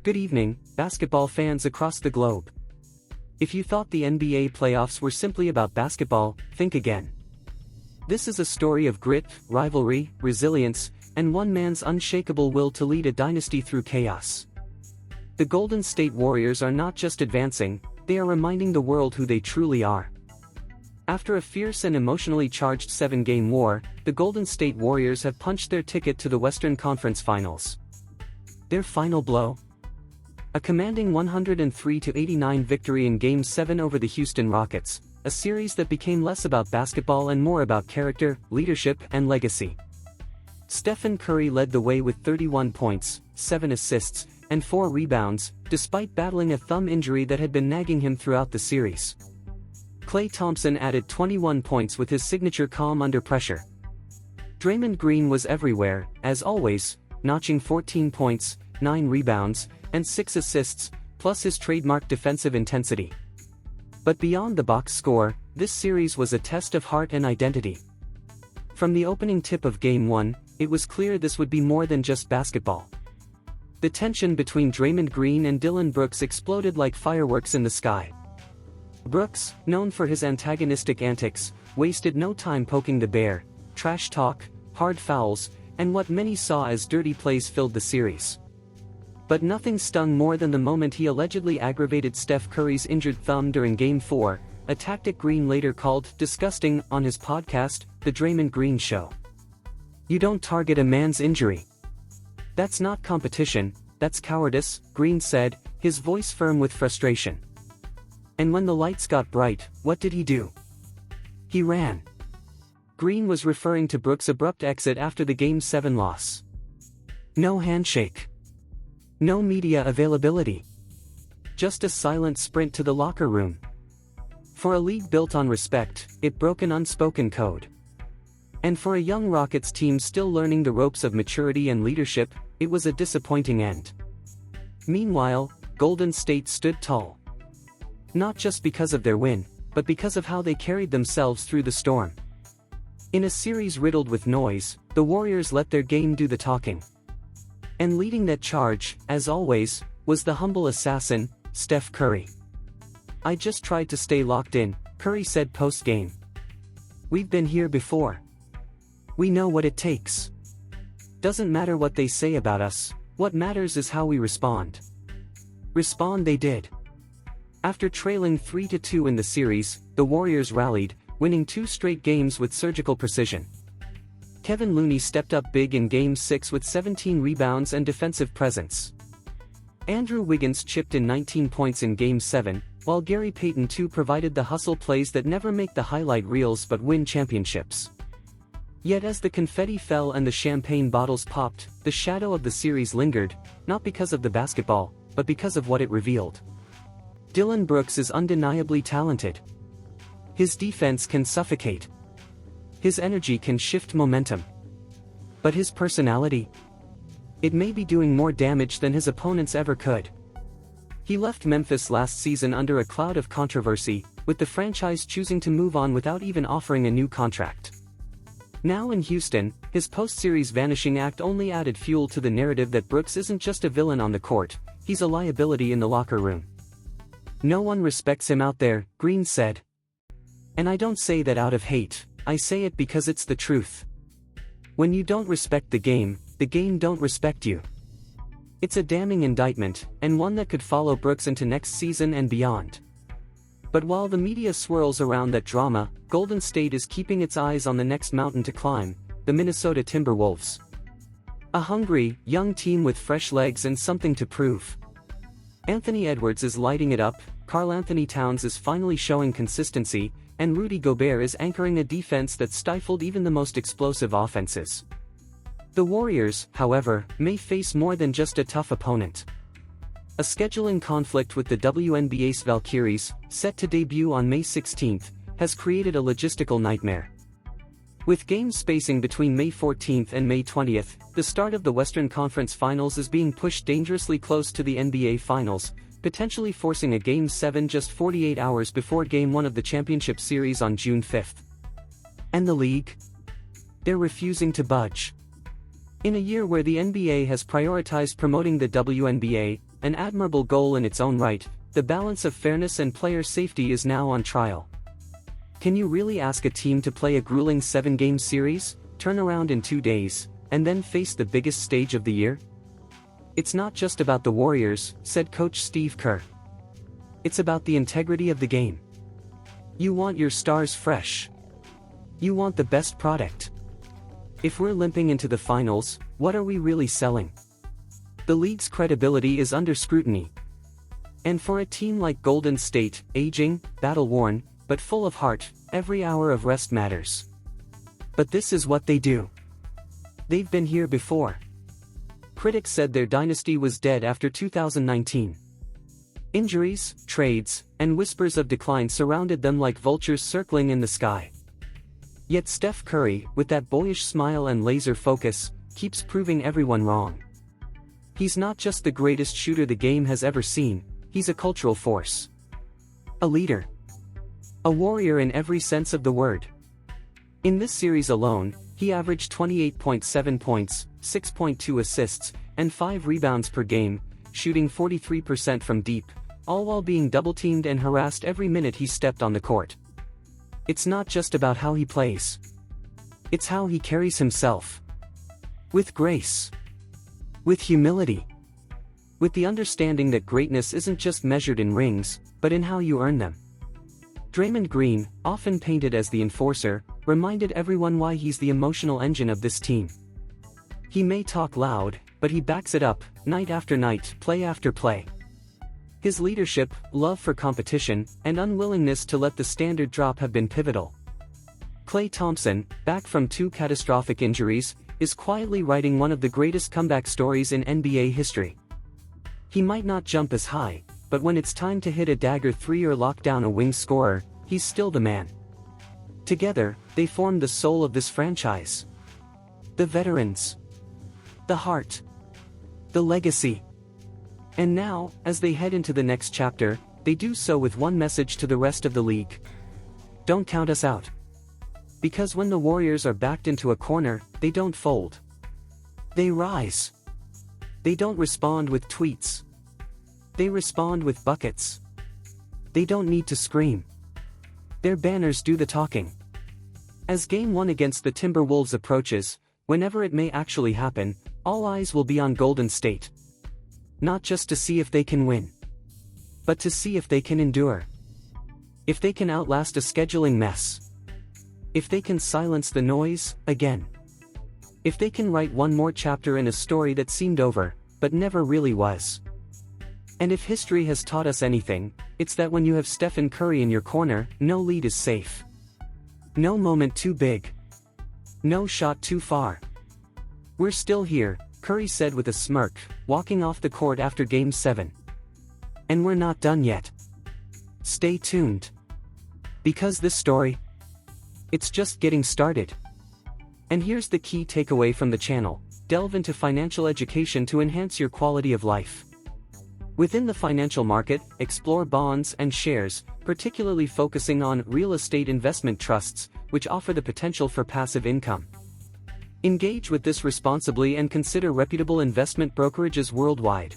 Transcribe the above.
Good evening, basketball fans across the globe. If you thought the NBA playoffs were simply about basketball, think again. This is a story of grit, rivalry, resilience, and one man's unshakable will to lead a dynasty through chaos. The Golden State Warriors are not just advancing, they are reminding the world who they truly are. After a fierce and emotionally charged 7-game war, the Golden State Warriors have punched their ticket to the Western Conference Finals. Their final blow? A commanding 103-89 victory in Game 7 over the Houston Rockets, a series that became less about basketball and more about character, leadership, and legacy. Stephen Curry led the way with 31 points, 7 assists, and 4 rebounds, despite battling a thumb injury that had been nagging him throughout the series. Klay Thompson added 21 points with his signature calm under pressure. Draymond Green was everywhere, as always, notching 14 points, 9 rebounds, and 6 assists, plus his trademark defensive intensity. But beyond the box score, this series was a test of heart and identity. From the opening tip of Game 1, it was clear this would be more than just basketball. The tension between Draymond Green and Dillon Brooks exploded like fireworks in the sky. Brooks, known for his antagonistic antics, wasted no time poking the bear. Trash talk, hard fouls, and what many saw as dirty plays filled the series. But nothing stung more than the moment he allegedly aggravated Steph Curry's injured thumb during Game 4, a tactic Green later called disgusting on his podcast, The Draymond Green Show. "You don't target a man's injury. That's not competition, that's cowardice," Green said, his voice firm with frustration. And when the lights got bright, what did he do? He ran. Green was referring to Brooks' abrupt exit after the Game 7 loss. No handshake. No media availability. Just a silent sprint to the locker room. For a league built on respect, it broke an unspoken code. And for a young Rockets team still learning the ropes of maturity and leadership, it was a disappointing end. Meanwhile, Golden State stood tall. Not just because of their win, but because of how they carried themselves through the storm. In a series riddled with noise, the Warriors let their game do the talking. And leading that charge, as always, was the humble assassin, Steph Curry. "I just tried to stay locked in," Curry said post-game. "We've been here before. We know what it takes. Doesn't matter what they say about us, what matters is how we respond." Respond they did. After trailing 3-2 in the series, the Warriors rallied, winning 2 straight games with surgical precision. Kevin Looney stepped up big in Game 6 with 17 rebounds and defensive presence. Andrew Wiggins chipped in 19 points in Game 7, while Gary Payton II provided the hustle plays that never make the highlight reels but win championships. Yet as the confetti fell and the champagne bottles popped, the shadow of the series lingered, not because of the basketball, but because of what it revealed. Dillon Brooks is undeniably talented. His defense can suffocate. His energy can shift momentum. But his personality? It may be doing more damage than his opponents ever could. He left Memphis last season under a cloud of controversy, with the franchise choosing to move on without even offering a new contract. Now in Houston, his post-series vanishing act only added fuel to the narrative that Brooks isn't just a villain on the court, he's a liability in the locker room. "No one respects him out there," Green said. "And I don't say that out of hate, I say it because it's the truth. When you don't respect the game don't respect you." It's a damning indictment, and one that could follow Brooks into next season and beyond. But while the media swirls around that drama, Golden State is keeping its eyes on the next mountain to climb, the Minnesota Timberwolves. A hungry, young team with fresh legs and something to prove. Anthony Edwards is lighting it up, Karl-Anthony Towns is finally showing consistency, and Rudy Gobert is anchoring a defense that stifled even the most explosive offenses. The Warriors, however, may face more than just a tough opponent. A scheduling conflict with the WNBA's Valkyries, set to debut on May 16, has created a logistical nightmare. With game spacing between May 14 and May 20, the start of the Western Conference Finals is being pushed dangerously close to the NBA Finals, potentially forcing a Game 7 just 48 hours before Game 1 of the championship series on June 5. And the league? They're refusing to budge. In a year where the NBA has prioritized promoting the WNBA, an admirable goal in its own right, the balance of fairness and player safety is now on trial. Can you really ask a team to play a grueling 7-game series, turn around in 2 days, and then face the biggest stage of the year? It's not just about the Warriors, said coach Steve Kerr. It's about the integrity of the game. You want your stars fresh. You want the best product. If we're limping into the finals, what are we really selling? The league's credibility is under scrutiny. And for a team like Golden State, aging, battle-worn, but full of heart, every hour of rest matters. But this is what they do. They've been here before. Critics said their dynasty was dead after 2019. Injuries, trades, and whispers of decline surrounded them like vultures circling in the sky. Yet Steph Curry, with that boyish smile and laser focus, keeps proving everyone wrong. He's not just the greatest shooter the game has ever seen, he's a cultural force. A leader. A warrior in every sense of the word. In this series alone, he averaged 28.7 points, 6.2 assists, and 5 rebounds per game, shooting 43% from deep, all while being double-teamed and harassed every minute he stepped on the court. It's not just about how he plays. It's how he carries himself. With grace. With humility. With the understanding that greatness isn't just measured in rings, but in how you earn them. Draymond Green, often painted as the enforcer, reminded everyone why he's the emotional engine of this team. He may talk loud, but he backs it up, night after night, play after play. His leadership, love for competition, and unwillingness to let the standard drop have been pivotal. Klay Thompson, back from 2 catastrophic injuries, is quietly writing one of the greatest comeback stories in NBA history. He might not jump as high, but when it's time to hit a dagger 3 or lock down a wing scorer, he's still the man. Together, they form the soul of this franchise. The veterans. The heart. The legacy. And now, as they head into the next chapter, they do so with one message to the rest of the league. Don't count us out. Because when the Warriors are backed into a corner, they don't fold. They rise. They don't respond with tweets. They respond with buckets. They don't need to scream. Their banners do the talking. As Game 1 against the Timberwolves approaches, whenever it may actually happen, all eyes will be on Golden State. Not just to see if they can win, but to see if they can endure. If they can outlast a scheduling mess. If they can silence the noise, again. If they can write one more chapter in a story that seemed over, but never really was. And if history has taught us anything, it's that when you have Stephen Curry in your corner, no lead is safe. No moment too big. No shot too far. We're still here, Curry said with a smirk, walking off the court after Game 7. And we're not done yet. Stay tuned. Because this story, it's just getting started. And here's the key takeaway from the channel: delve into financial education to enhance your quality of life. Within the financial market, explore bonds and shares, particularly focusing on real estate investment trusts, which offer the potential for passive income. Engage with this responsibly and consider reputable investment brokerages worldwide.